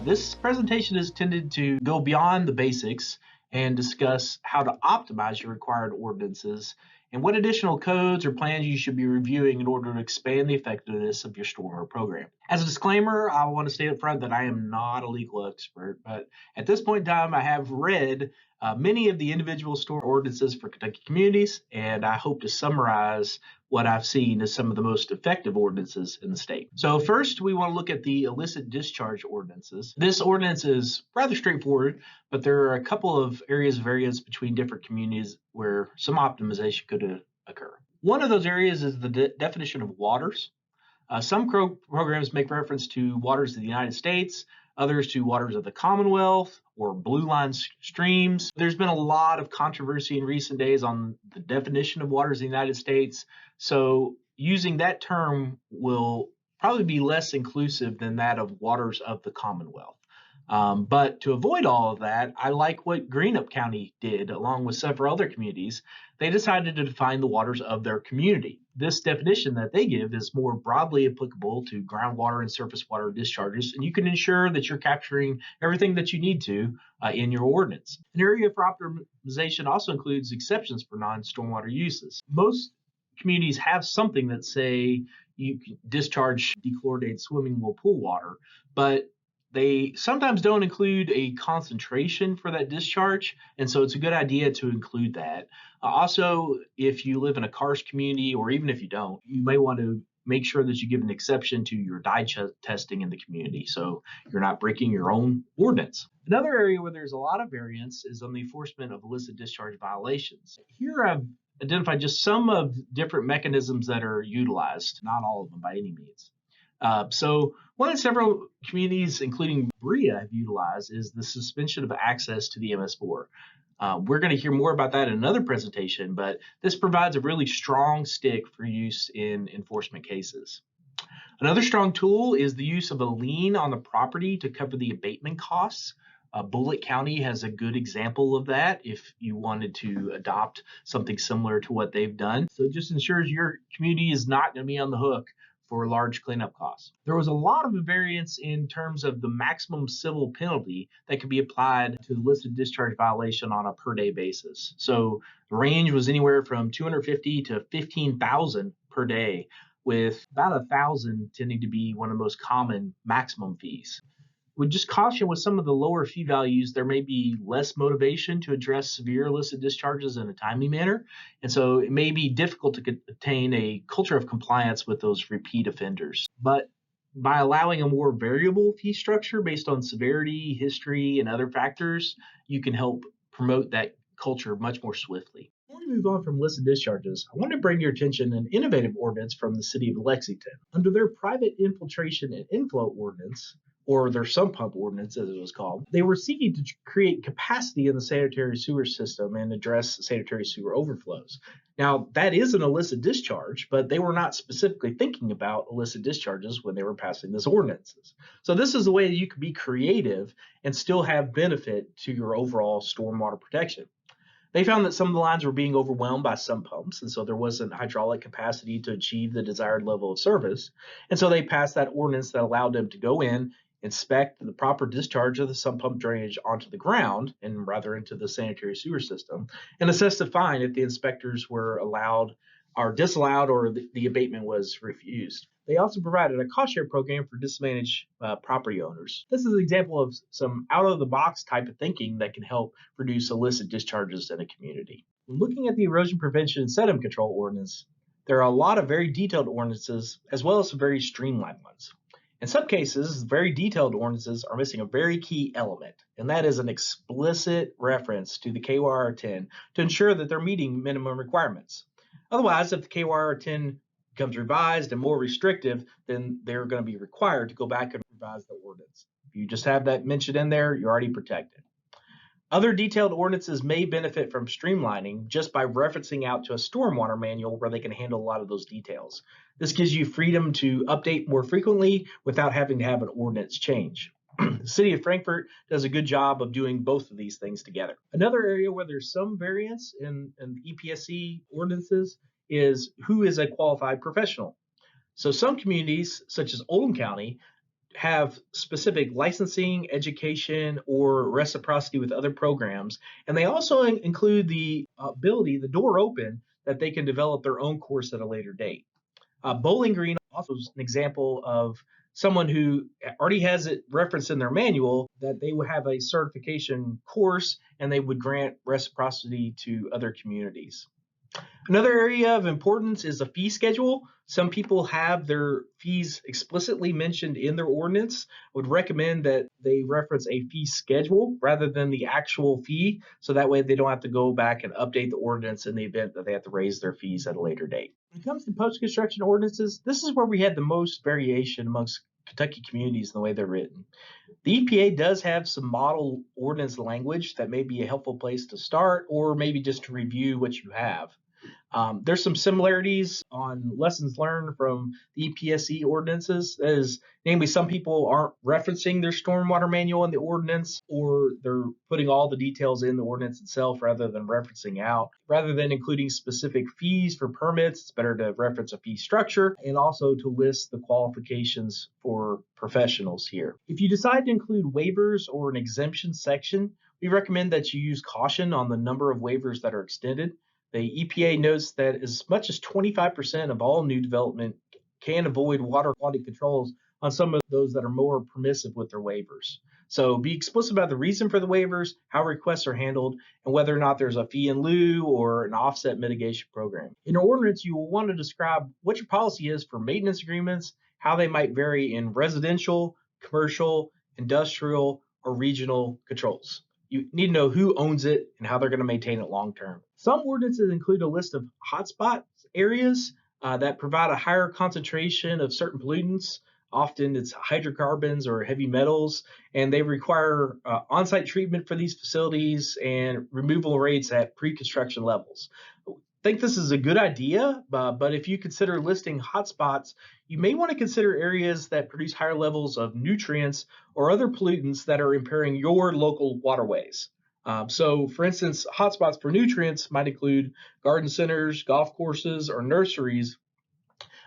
This presentation is intended to go beyond the basics and discuss how to optimize your required ordinances and what additional codes or plans you should be reviewing in order to expand the effectiveness of your stormwater program. As a disclaimer, I want to state up front that I am not a legal expert, but at this point in time, I have read many of the individual storm ordinances for Kentucky communities, and I hope to summarize what I've seen as some of the most effective ordinances in the state. So first, we want to look at the illicit discharge ordinances. This ordinance is rather straightforward, but there are a couple of areas of variance between different communities where some optimization could occur. One of those areas is the definition of waters. Some programs make reference to waters of the United States, others to waters of the Commonwealth or blue line streams. There's been a lot of controversy in recent days on the definition of waters of the United States. So using that term will probably be less inclusive than that of waters of the Commonwealth. But to avoid all of that, I like what Greenup County did along with several other communities. They decided to define the waters of their community. This definition that they give is more broadly applicable to groundwater and surface water discharges, and you can ensure that you're capturing everything that you need to in your ordinance. An area for optimization also includes exceptions for non-stormwater uses. Most communities have something that say you can discharge dechlorinated swimming pool water, but they sometimes don't include a concentration for that discharge, and so it's a good idea to include that. Also, if you live in a karst community, or even if you don't, you may want to make sure that you give an exception to your dye testing in the community, so you're not breaking your own ordinance. Another area where there's a lot of variance is on the enforcement of illicit discharge violations. Here I've identified just some of different mechanisms that are utilized, not all of them by any means. So one that several communities, including Berea, have utilized is the suspension of access to the MS4. We're going to hear more about that in another presentation, but this provides a really strong stick for use in enforcement cases. Another strong tool is the use of a lien on the property to cover the abatement costs. Bullitt County has a good example of that if you wanted to adopt something similar to what they've done. So it just ensures your community is not going to be on the hook for large cleanup costs. There was a lot of variance in terms of the maximum civil penalty that could be applied to illicit discharge violation on a per day basis. So the range was anywhere from $250 to $15,000 per day, with about $1,000 tending to be one of the most common maximum fees. Would just caution with some of the lower fee values, there may be less motivation to address severe illicit discharges in a timely manner. And so it may be difficult to attain a culture of compliance with those repeat offenders. But by allowing a more variable fee structure based on severity, history, and other factors, you can help promote that culture much more swiftly. Before we move on from illicit discharges, I want to bring your attention an innovative ordinance from the city of Lexington. Under their private infiltration and inflow ordinance, or their sump pump ordinance, as it was called, they were seeking to create capacity in the sanitary sewer system and address sanitary sewer overflows. Now, that is an illicit discharge, but they were not specifically thinking about illicit discharges when they were passing this ordinances. So this is a way you can be creative and still have benefit to your overall stormwater protection. They found that some of the lines were being overwhelmed by sump pumps, and so there wasn't hydraulic capacity to achieve the desired level of service. And so they passed that ordinance that allowed them to go in, inspect the proper discharge of the sump pump drainage onto the ground and rather into the sanitary sewer system, and assess the fine if the inspectors were allowed or disallowed or the abatement was refused. They also provided a cost share program for disadvantaged property owners. This is an example of some out-of-the-box type of thinking that can help reduce illicit discharges in a community. When looking at the erosion prevention and sediment control ordinance, there are a lot of very detailed ordinances as well as some very streamlined ones. In some cases, very detailed ordinances are missing a very key element, and that is an explicit reference to the KYR 10 to ensure that they're meeting minimum requirements. Otherwise, if the KYR 10 becomes revised and more restrictive, then they're going to be required to go back and revise the ordinance. If you just have that mentioned in there, you're already protected. Other detailed ordinances may benefit from streamlining just by referencing out to a stormwater manual where they can handle a lot of those details. This gives you freedom to update more frequently without having to have an ordinance change. The city of Frankfort does a good job of doing both of these things together. Another area where there's some variance in EPSC ordinances is who is a qualified professional. So some communities, such as Oldham County, have specific licensing, education, or reciprocity with other programs. And they also include the ability, the door open, that they can develop their own course at a later date. Bowling Green also is an example of someone who already has it referenced in their manual that they would have a certification course and they would grant reciprocity to other communities. Another area of importance is a fee schedule. Some people have their fees explicitly mentioned in their ordinance. Would recommend that they reference a fee schedule rather than the actual fee, so that way they don't have to go back and update the ordinance in the event that they have to raise their fees at a later date. When it comes to post-construction ordinances, this is where we had the most variation amongst Kentucky communities in the way they're written. The EPA does have some model ordinance language that may be a helpful place to start, or maybe just to review what you have. There's some similarities on lessons learned from the EPSE ordinances, as namely some people aren't referencing their stormwater manual in the ordinance, or they're putting all the details in the ordinance itself rather than referencing out. Rather than including specific fees for permits, it's better to reference a fee structure and also to list the qualifications for professionals here. If you decide to include waivers or an exemption section, we recommend that you use caution on the number of waivers that are extended. The EPA notes that as much as 25% of all new development can avoid water quality controls on some of those that are more permissive with their waivers. So be explicit about the reason for the waivers, how requests are handled, and whether or not there's a fee in lieu or an offset mitigation program. In your ordinance, you will want to describe what your policy is for maintenance agreements, how they might vary in residential, commercial, industrial, or regional controls. You need to know who owns it and how they're going to maintain it long term. Some ordinances include a list of hotspot areas that provide a higher concentration of certain pollutants. Often it's hydrocarbons or heavy metals, and they require on-site treatment for these facilities and removal rates at pre-construction levels. I think this is a good idea, but if you consider listing hotspots, you may want to consider areas that produce higher levels of nutrients or other pollutants that are impairing your local waterways. So, for instance, hotspots for nutrients might include garden centers, golf courses, or nurseries,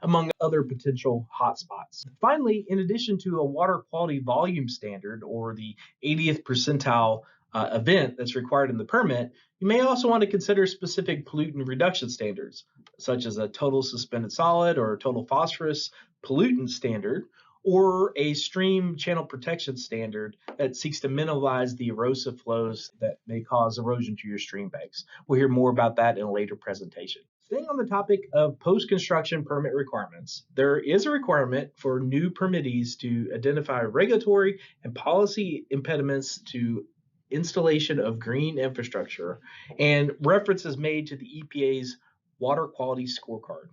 among other potential hotspots. Finally, in addition to a water quality volume standard or the 80th percentile event that's required in the permit, you may also want to consider specific pollutant reduction standards, such as a total suspended solid or total phosphorus pollutant standard, or a stream channel protection standard that seeks to minimize the erosive flows that may cause erosion to your stream banks. We'll hear more about that in a later presentation. Staying on the topic of post-construction permit requirements, there is a requirement for new permittees to identify regulatory and policy impediments to installation of green infrastructure, and reference is made to the EPA's water quality scorecard.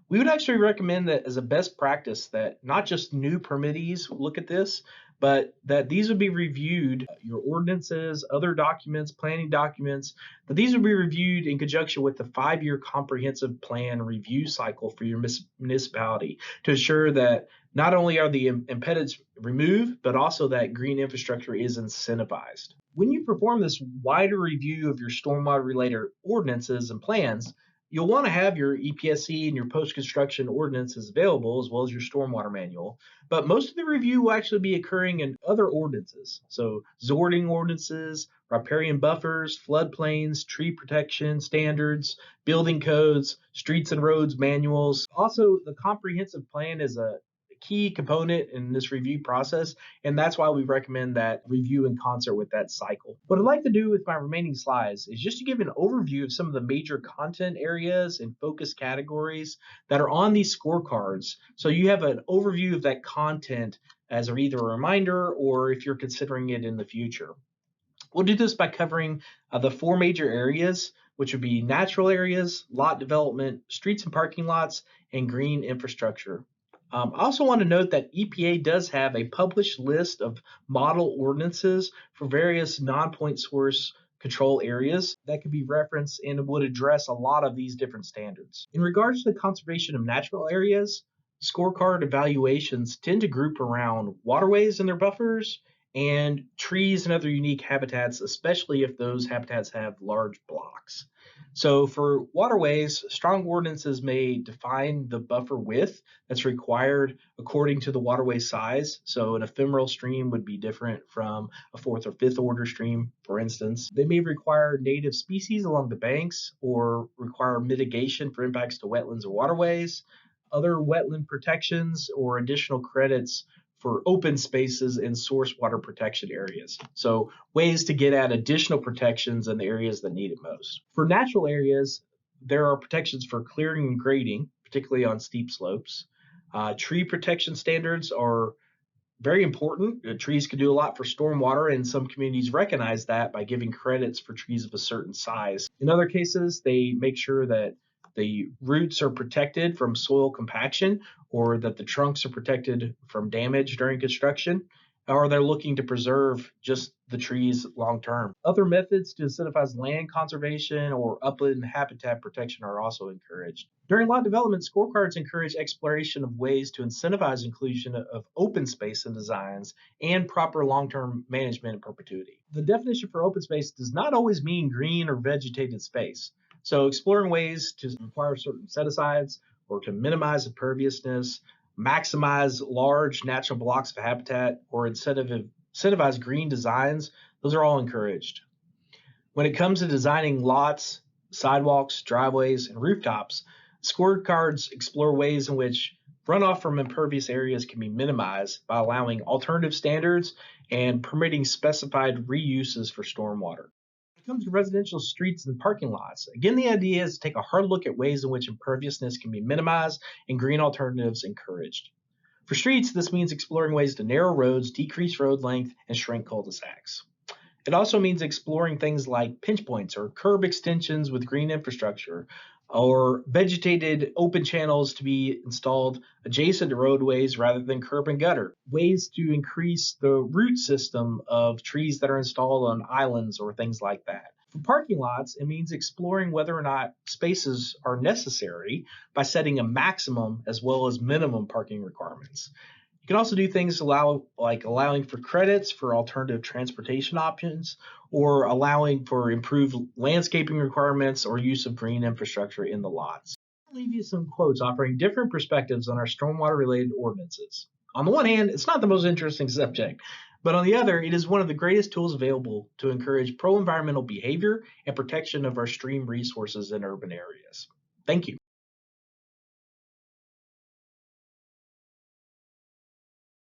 We would actually recommend that as a best practice that not just new permittees look at this, but that these would be reviewed, your ordinances, other documents, planning documents, that these would be reviewed in conjunction with the 5-year comprehensive plan review cycle for your municipality to ensure that not only are the impediments removed, but also that green infrastructure is incentivized. When you perform this wider review of your stormwater related ordinances and plans, you'll want to have your EPSE and your post-construction ordinances available, as well as your stormwater manual. But most of the review will actually be occurring in other ordinances. So zoning ordinances, riparian buffers, floodplains, tree protection standards, building codes, streets and roads manuals. Also, the comprehensive plan is a key component in this review process, and that's why we recommend that review in concert with that cycle. What I'd like to do with my remaining slides is just to give an overview of some of the major content areas and focus categories that are on these scorecards, so you have an overview of that content as either a reminder or if you're considering it in the future. We'll do this by covering the 4 major areas, which would be natural areas, lot development, streets and parking lots, and green infrastructure. I also want to note that EPA does have a published list of model ordinances for various non-point source control areas that could be referenced and would address a lot of these different standards. In regards to the conservation of natural areas, scorecard evaluations tend to group around waterways and their buffers and trees and other unique habitats, especially if those habitats have large blocks. So for waterways, strong ordinances may define the buffer width that's required according to the waterway size. So an ephemeral stream would be different from a fourth or fifth order stream, for instance. They may require native species along the banks or require mitigation for impacts to wetlands or waterways, other wetland protections, or additional credits for open spaces and source water protection areas. So ways to get at additional protections in the areas that need it most. For natural areas, there are protections for clearing and grading, particularly on steep slopes. Tree protection standards are very important. Trees can do a lot for stormwater, and some communities recognize that by giving credits for trees of a certain size. In other cases, they make sure that the roots are protected from soil compaction or that the trunks are protected from damage during construction, or they're looking to preserve just the trees long term. Other methods to incentivize land conservation or upland habitat protection are also encouraged. During lot development, scorecards encourage exploration of ways to incentivize inclusion of open space in designs and proper long-term management in perpetuity. The definition for open space does not always mean green or vegetated space. So exploring ways to require certain set-asides or to minimize imperviousness, maximize large natural blocks of habitat, or incentivize green designs, those are all encouraged. When it comes to designing lots, sidewalks, driveways, and rooftops, scorecards explore ways in which runoff from impervious areas can be minimized by allowing alternative standards and permitting specified reuses for stormwater. When it comes to residential streets and parking lots, again, the idea is to take a hard look at ways in which imperviousness can be minimized and green alternatives encouraged. For streets, this means exploring ways to narrow roads, decrease road length, and shrink cul-de-sacs. It also means exploring things like pinch points or curb extensions with green infrastructure, or vegetated open channels to be installed adjacent to roadways rather than curb and gutter. Ways to increase the root system of trees that are installed on islands or things like that. For parking lots, it means exploring whether or not spaces are necessary by setting a maximum as well as minimum parking requirements. You can also do things allowing for credits for alternative transportation options or allowing for improved landscaping requirements or use of green infrastructure in the lots. I'll leave you some quotes offering different perspectives on our stormwater related ordinances. On the one hand, it's not the most interesting subject, but on the other, it is one of the greatest tools available to encourage pro-environmental behavior and protection of our stream resources in urban areas. Thank you.